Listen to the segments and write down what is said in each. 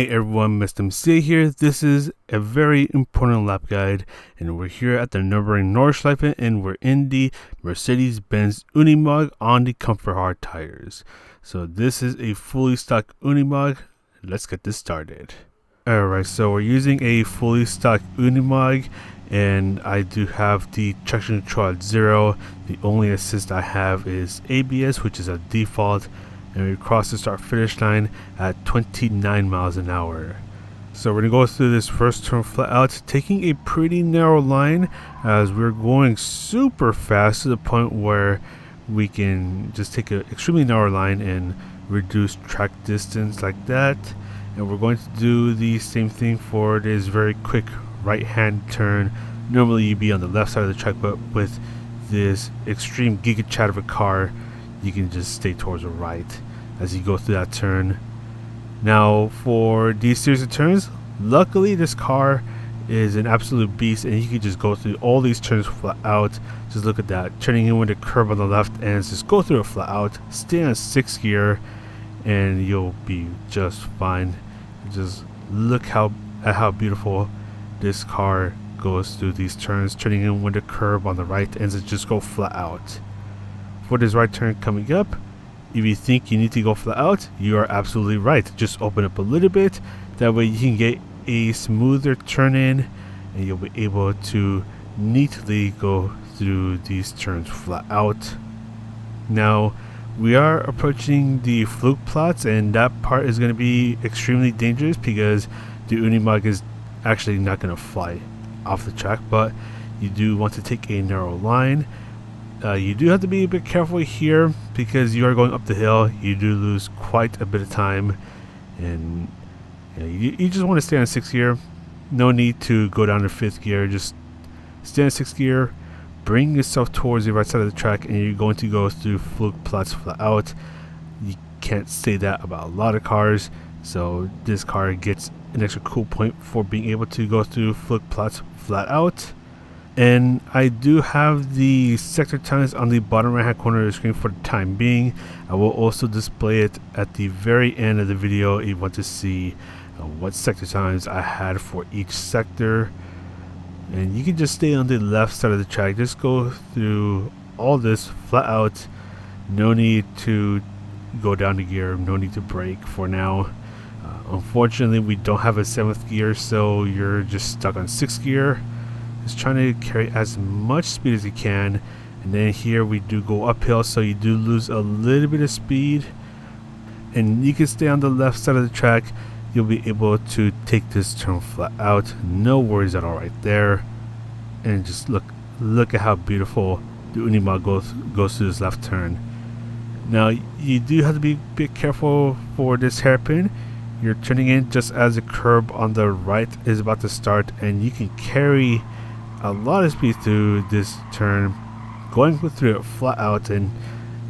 Hey everyone, Mr. MC here. This is a very important lap guide, and we're here at the Nurburgring Nordschleife, and we're in the Mercedes-Benz Unimog on the Comfort Hard tires. So this is a fully stock Unimog. Let's get this started. Alright, so we're using a fully stock Unimog, and I do have the traction control at 0. The only assist I have is ABS, which is a default, and we cross the start finish line at 29 miles an hour. So we're gonna go through this first turn flat out, taking a pretty narrow line as we're going super fast to the point where we can just take an extremely narrow line and reduce track distance like that. And we're going to do the same thing for this very quick right hand turn. Normally you'd be on the left side of the track, but with this extreme giga chat of a car, you can just stay towards the right as you go through that turn. Now for these series of turns, luckily this car is an absolute beast, and you can just go through all these turns flat out. Just look at that, turning in with a curb on the left, and just go through it flat out, stay on 6th gear, and you'll be just fine. Just look at how beautiful this car goes through these turns, turning in with a curb on the right, and just go flat out. For this right turn coming up, if you think you need to go flat out, you are absolutely right. Just open up a little bit, that way you can get a smoother turn in, and you'll be able to neatly go through these turns flat out. Now we are approaching the fluke plots, and that part is going to be extremely dangerous because the Unimog is actually not going to fly off the track, but you do want to take a narrow line. You do have to be a bit careful here because you are going up the hill. You do lose quite a bit of time, and you just want to stay on 6th gear. No need to go down to 5th gear. Just stay on 6th gear, bring yourself towards the right side of the track, and you're going to go through fluke plots flat out. You can't say that about a lot of cars, so this car gets an extra cool point for being able to go through fluke plots flat out. And I do have the sector times on the bottom right hand corner of the screen for the time being. I will also display it at the very end of the video if you want to see what sector times I had for each sector. And you can just stay on the left side of the track, just go through all this flat out. No need to go down the gear, no need to brake for now. Unfortunately, we don't have a 7th gear, so you're just stuck on 6th gear. Just trying to carry as much speed as you can, and then here we do go uphill, so you do lose a little bit of speed, and you can stay on the left side of the track. You'll be able to take this turn flat out, no worries at all right there. And just look at how beautiful the Unimog goes through this left turn. Now you do have to be a bit careful for this hairpin. You're turning in just as the curb on the right is about to start, and you can carry a lot of speed through this turn, going through it flat out, and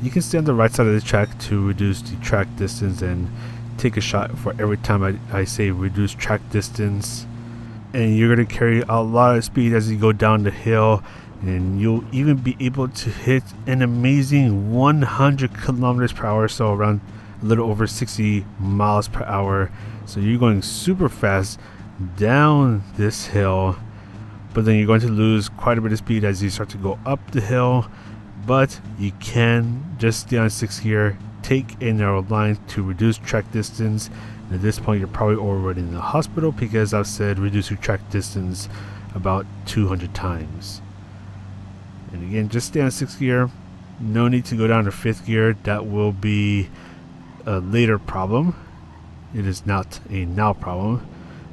you can stay on the right side of the track to reduce the track distance and take a shot for every time I say reduce track distance. And you're going to carry a lot of speed as you go down the hill, and you'll even be able to hit an amazing 100 kilometers per hour, so around a little over 60 miles per hour. So you're going super fast down this hill, but then you're going to lose quite a bit of speed as you start to go up the hill. But you can just stay on 6th gear, take a narrow line to reduce track distance. And at this point you're probably already in the hospital because I've said reduce your track distance about 200 times. And again, just stay on 6th gear. No need to go down to 5th gear. That will be a later problem. It is not a now problem.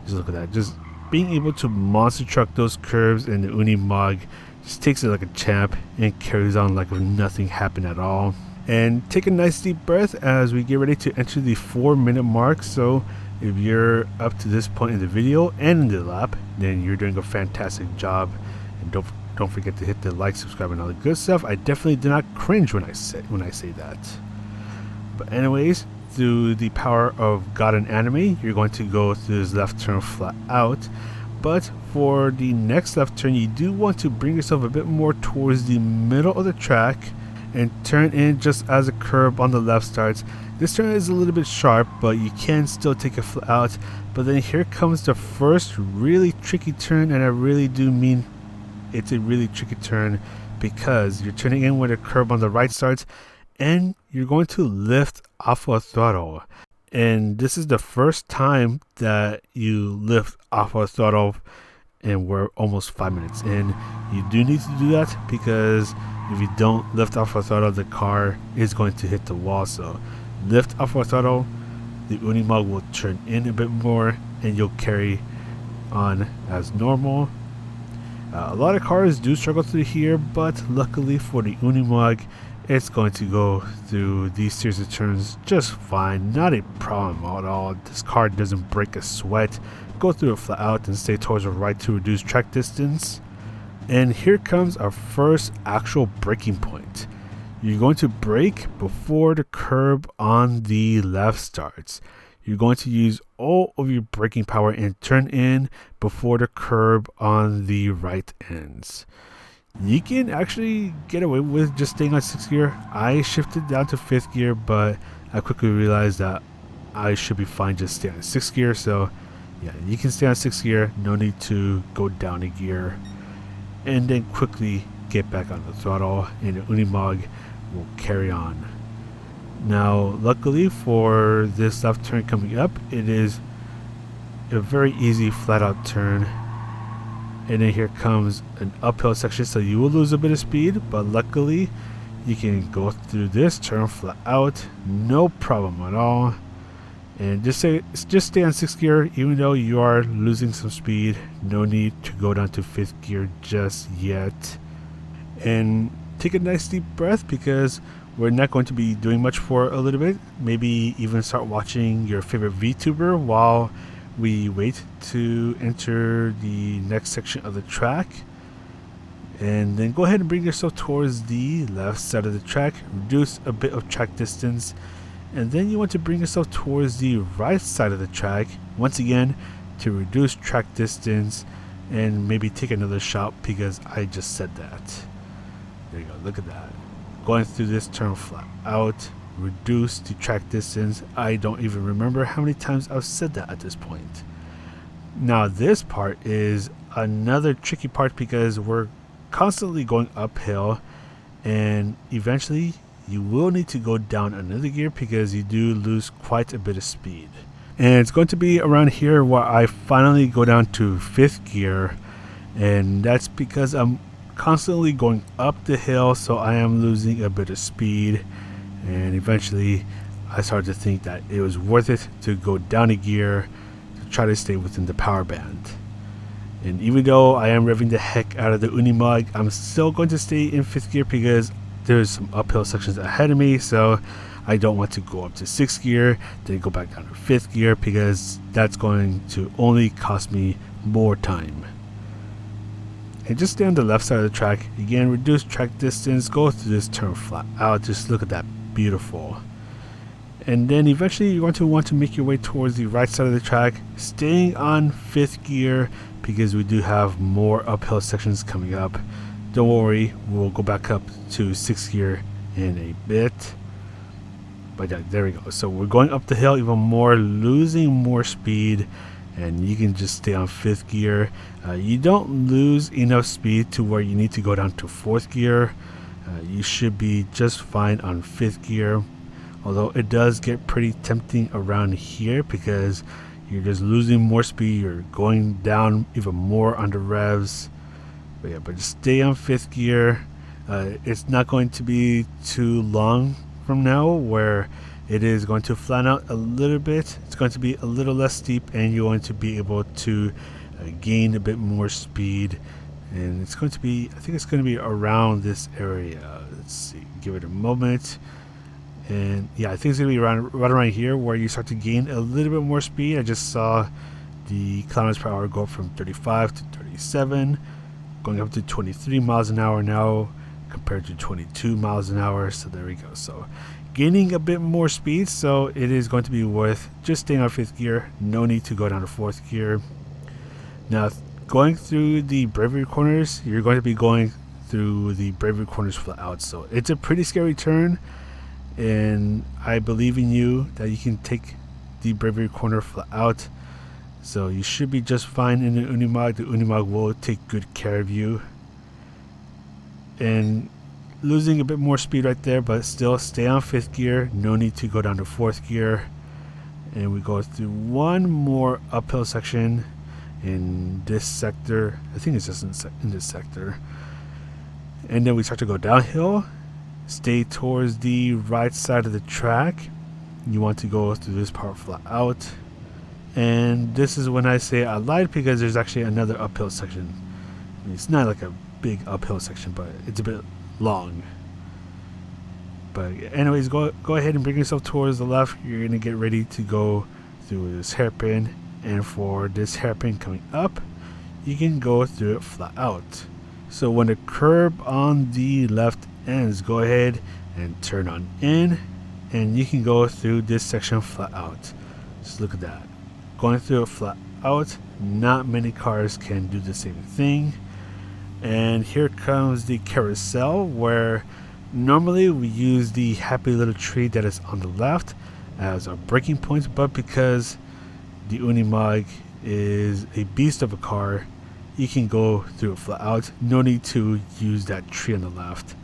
Just look at that. Just being able to monster truck those curves in the Unimog just takes it like a champ and carries on like if nothing happened at all. And take a nice deep breath as we get ready to enter the 4-minute mark. So if you're up to this point in the video and in the lap, then you're doing a fantastic job. And don't forget to hit the like, subscribe, and all the good stuff. I definitely do not cringe when I say that. But anyways, through the power of God and anime, you're going to go through this left turn flat out. But for the next left turn, you do want to bring yourself a bit more towards the middle of the track and turn in just as the curb on the left starts. This turn is a little bit sharp, but you can still take it flat out. But then here comes the first really tricky turn, and I really do mean it's a really tricky turn because you're turning in where the curb on the right starts, and you're going to lift off of throttle. And this is the first time that you lift off of throttle, and we're almost 5 minutes in. You do need to do that because if you don't lift off of throttle, the car is going to hit the wall. So lift off of throttle, the Unimog will turn in a bit more, and you'll carry on as normal. A lot of cars do struggle through here, but luckily for the Unimog, it's going to go through these series of turns just fine. Not a problem at all. This car doesn't break a sweat. Go through it flat out and stay towards the right to reduce track distance. And here comes our first actual braking point. You're going to brake before the curb on the left starts. You're going to use all of your braking power and turn in before the curb on the right ends. You can actually get away with just staying on 6th gear. I shifted down to 5th gear, but I quickly realized that I should be fine just staying on 6th gear. So yeah, you can stay on 6th gear, no need to go down a gear, and then quickly get back on the throttle, and the Unimog will carry on. Now luckily for this left turn coming up, it is a very easy flat out turn, and then here comes an uphill section, so you will lose a bit of speed, but luckily you can go through this turn flat out, no problem at all. And just stay on 6th gear, even though you are losing some speed. No need to go down to 5th gear just yet. And take a nice deep breath because we're not going to be doing much for a little bit. Maybe even start watching your favorite VTuber while we wait to enter the next section of the track. And then go ahead and bring yourself towards the left side of the track. Reduce a bit of track distance. And then you want to bring yourself towards the right side of the track, once again, to reduce track distance, and maybe take another shot because I just said that. There you go, look at that. Going through this turn flat out, reduce the track distance. I don't even remember how many times I've said that at this point. Now this part is another tricky part because we're constantly going uphill, and eventually you will need to go down another gear because you do lose quite a bit of speed. And it's going to be around here where I finally go down to 5th gear, and that's because I'm constantly going up the hill, so I am losing a bit of speed. And eventually I started to think that it was worth it to go down a gear to try to stay within the power band. And even though I am revving the heck out of the Unimog, I'm still going to stay in 5th gear because there's some uphill sections ahead of me, so I don't want to go up to 6th gear, then go back down to 5th gear because that's going to only cost me more time. And just stay on the left side of the track. Again, reduce track distance, go through this turn flat out. Just look at that, beautiful. And then eventually you're going to want to make your way towards the right side of the track, staying on 5th gear because we do have more uphill sections coming up. Don't worry, we'll go back up to 6th gear in a bit. But yeah, there we go. So we're going up the hill even more, losing more speed, and you can just stay on 5th gear. You don't lose enough speed to where you need to go down to 4th gear. You should be just fine on 5th gear, although it does get pretty tempting around here because you're just losing more speed, you're going down even more on the revs. But yeah, but just stay on 5th gear. It's not going to be too long from now where it is going to flatten out a little bit. It's going to be a little less steep, and you're going to be able to gain a bit more speed. And it's going to be, I think it's going to be around this area. Let's see, give it a moment. And yeah, I think it's going to be right around here where you start to gain a little bit more speed. I just saw the kilometers per hour go from 35 to 37, going up to 23 miles an hour now compared to 22 miles an hour. So there we go. So gaining a bit more speed, so it is going to be worth just staying on 5th gear. No need to go down to 4th gear. Now going through the bravery corners, you're going to be going through the bravery corners flat out, so it's a pretty scary turn. and I believe in you that you can take the bravery corner flat out. So you should be just fine in the Unimog. The Unimog will take good care of you. And losing a bit more speed right there, but still stay on 5th gear. No need to go down to 4th gear. And we go through one more uphill section in this sector. I think it's just in this sector. And then we start to go downhill. Stay towards the right side of the track. You want to go through this part flat out. And this is when I say I lied, because there's actually another uphill section. I mean, it's not like a big uphill section, but it's a bit long. But anyways, go ahead and bring yourself towards the left. You're going to get ready to go through this hairpin. And for this hairpin coming up, you can go through it flat out. So when the curb on the left ends, go ahead and turn on in, and you can go through this section flat out. Just look at that. Going through it flat out, not many cars can do the same thing. And here comes the carousel, where normally we use the happy little tree that is on the left as our braking point, but because the Unimog is a beast of a car, you can go through it flat out. No need to use that tree on the left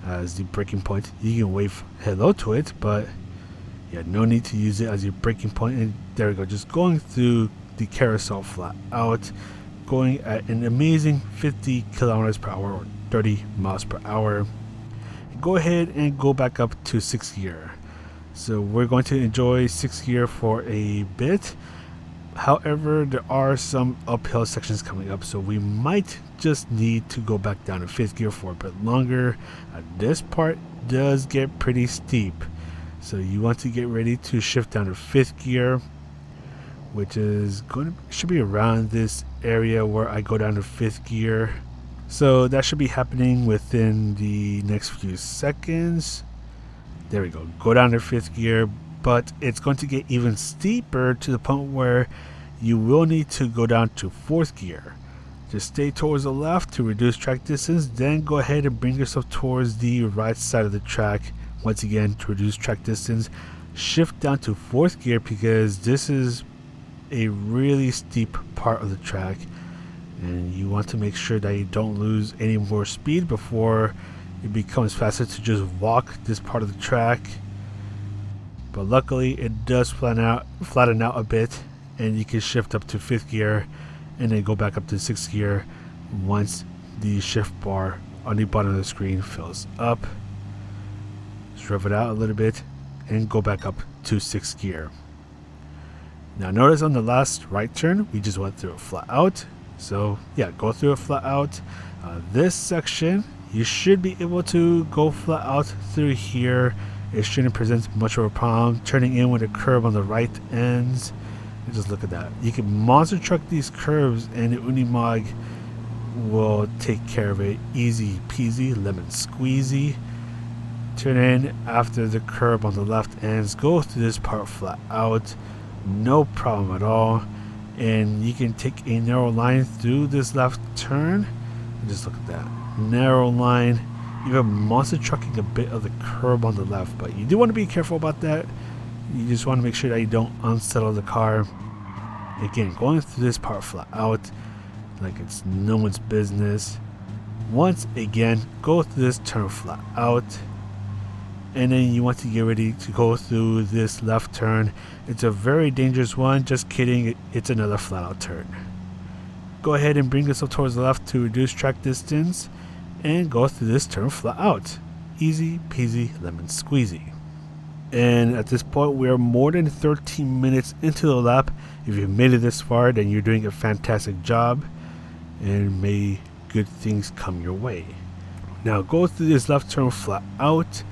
as the braking point. You can wave hello to it, but yeah, no need to use it as your braking point. And there we go, just going through the carousel flat out, going at an amazing 50 kilometers per hour or 30 miles per hour. Go ahead and go back up to 6th gear. So we're going to enjoy 6th gear for a bit. However, there are some uphill sections coming up, so we might just need to go back down to 5th gear for a bit longer. This part does get pretty steep, so you want to get ready to shift down to 5th gear, which is should be around this area where I go down to 5th gear. So that should be happening within the next few seconds. There we go. Go down to 5th gear, but it's going to get even steeper to the point where you will need to go down to 4th gear. Just stay towards the left to reduce track distance, then go ahead and bring yourself towards the right side of the track once again to reduce track distance. Shift down to 4th gear because this is a really steep part of the track, and you want to make sure that you don't lose any more speed before it becomes faster to just walk this part of the track. But luckily it does flatten out a bit, and you can shift up to 5th gear and then go back up to 6th gear once the shift bar on the bottom of the screen fills up. Just rev it out a little bit and go back up to 6th gear. Now notice on the last right turn we just went through it flat out. So yeah, go through it flat out. This section you should be able to go flat out through here. It shouldn't present much of a problem. Turning in with a curb on the right ends. And just look at that. You can monster truck these curves and the Unimog will take care of it. Easy peasy, lemon squeezy. Turn in after the curb on the left ends. Go through this part flat out. No problem at all. And you can take a narrow line through this left turn. And just look at that. Narrow line. Even monster trucking a bit of the curb on the left, but you do want to be careful about that. You just want to make sure that you don't unsettle the car. Again, going through this part flat out like it's no one's business. Once again, go through this turn flat out, and then you want to get ready to go through this left turn. It's a very dangerous one. Just kidding, it's another flat out turn. Go ahead and bring yourself towards the left to reduce track distance and go through this turn flat out. Easy peasy lemon squeezy. And at this point we are more than 13 minutes into the lap. If you've made it this far, then you're doing a fantastic job, and may good things come your way. Now go through this left turn flat out,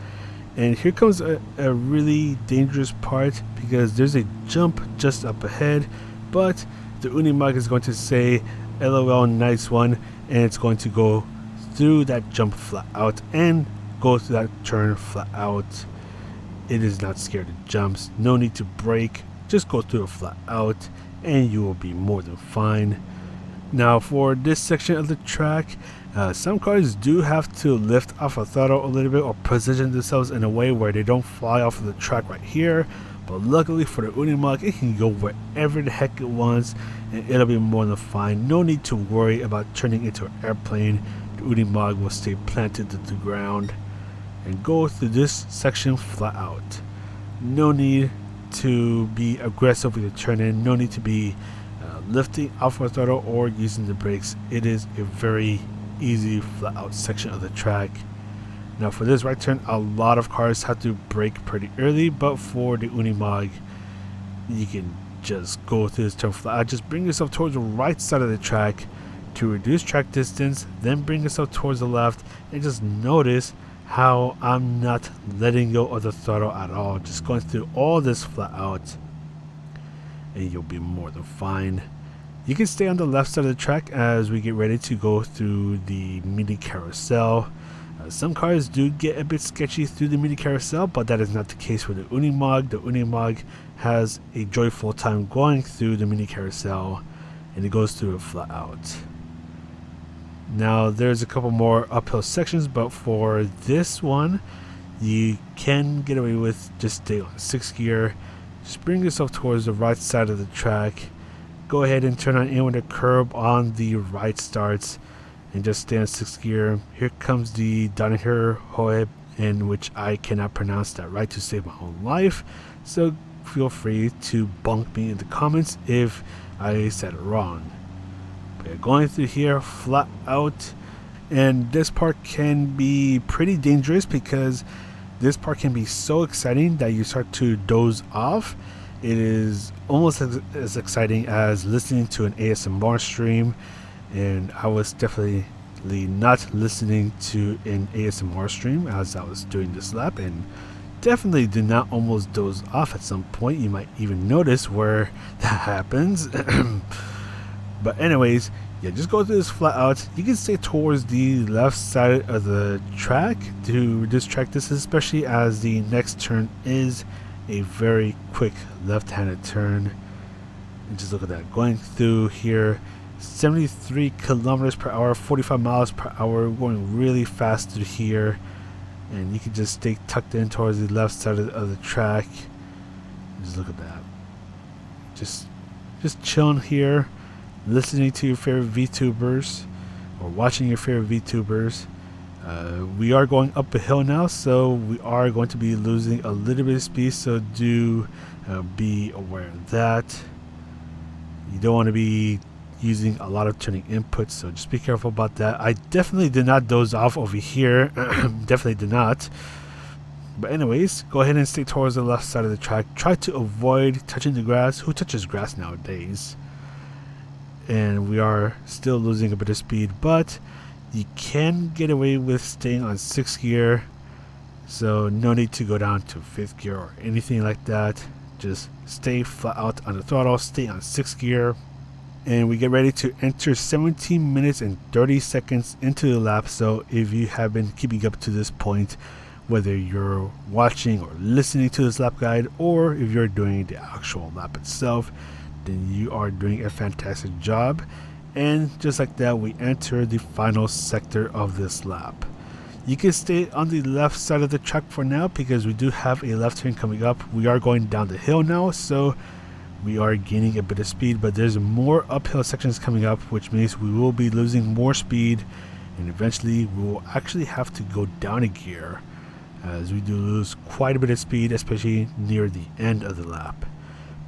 and here comes a really dangerous part because there's a jump just up ahead, but the Unimog is going to say LOL nice one, and it's going to go through that jump flat out and go through that turn flat out. It is not scared of jumps. No need to brake. Just go through it flat out and you will be more than fine. Now for this section of the track, some cars do have to lift off a throttle a little bit or position themselves in a way where they don't fly off of the track right here. But luckily for the Unimog, it can go wherever the heck it wants and it'll be more than fine. No need to worry about turning into an airplane. The Unimog will stay planted to the ground and go through this section flat out. No need to be aggressive with the turn in. No need to be lifting off the throttle or using the brakes. It is a very easy flat out section of the track. Now for this right turn, a lot of cars have to brake pretty early, but for the Unimog, you can just go through this turn flat out. Just bring yourself towards the right side of the track to reduce track distance, then bring yourself towards the left, and just notice how I'm not letting go of the throttle at all. Just going through all this flat out, and you'll be more than fine. You can stay on the left side of the track as we get ready to go through the mini carousel. Some cars do get a bit sketchy through the mini carousel, but that is not the case with the Unimog. The Unimog has a joyful time going through the mini carousel, and it goes through it flat out. Now there's a couple more uphill sections, but for this one, you can get away with just stay on 6th gear. Just bring yourself towards the right side of the track. Go ahead and turn on in when the curb on the right starts, and just stay on 6th gear. Here comes the Danaher Hoeb, in which I cannot pronounce that right to save my own life, so feel free to bunk me in the comments if I said it wrong. But yeah, going through here flat out, and this part can be pretty dangerous because this part can be so exciting that you start to doze off. It is almost as exciting as listening to an ASMR stream, and I was definitely not listening to an ASMR stream as I was doing this lap, and definitely did not almost doze off at some point. You might even notice where that happens. But anyways, yeah, just go through this flat out. You can stay towards the left side of the track to reduce track distance, especially as the next turn is a very quick left-handed turn. And just look at that, going through here, 73 kilometers per hour, 45 miles per hour, going really fast through here. And you can just stay tucked in towards the left side of the track. Just look at that, just chilling here, listening to your favorite VTubers or watching your favorite VTubers. We are going up a hill now, so we are going to be losing a little bit of speed, so do be aware of that. You don't want to be using a lot of turning inputs, so just be careful about that. I definitely did not doze off over here. Definitely did not. But anyways, go ahead and stay towards the left side of the track. Try to avoid touching the grass. Who touches grass nowadays? And we are still losing a bit of speed, but you can get away with staying on 6th gear, so no need to go down to 5th gear or anything like that. Just stay flat out on the throttle, stay on 6th gear, and we get ready to enter 17 minutes and 30 seconds into the lap. So if you have been keeping up to this point, whether you're watching or listening to this lap guide, or if you're doing the actual lap itself, then you are doing a fantastic job. And just like that, we enter the final sector of this lap. You can stay on the left side of the track for now because we do have a left turn coming up. We are going down the hill now, so we are gaining a bit of speed, but there's more uphill sections coming up, which means we will be losing more speed, and eventually we will actually have to go down a gear as we do lose quite a bit of speed, especially near the end of the lap.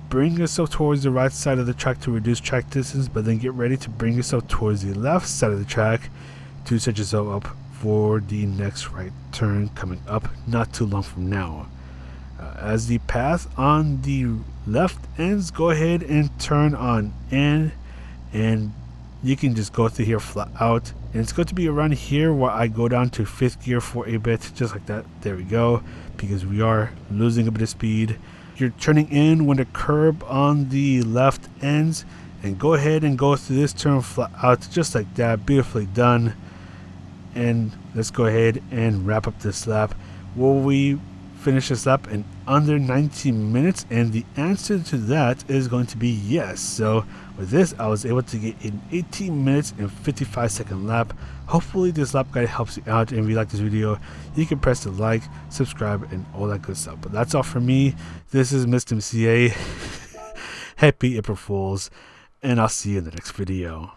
Bring yourself towards the right side of the track to reduce track distance, but then get ready to bring yourself towards the left side of the track to set yourself up for the next right turn coming up not too long from now. As the path on the left ends, go ahead and turn on in, and you can just go through here flat out, and it's going to be around here where I go down to 5th gear for a bit, just like that. There we go, because we are losing a bit of speed. You're turning in when the curb on the left ends, and go ahead and go through this turn flat out, just like that. Beautifully done. And let's go ahead and wrap up this lap. Will we finish this lap in under 19 minutes? And the answer to that is going to be yes. So with this, I was able to get an 18 minutes and 55 second lap. Hopefully this lap guide helps you out, and if you like this video, you can press the like, subscribe, and all that good stuff. But that's all for me. This is Mr. MCA. Happy April Fools, and I'll see you in the next video.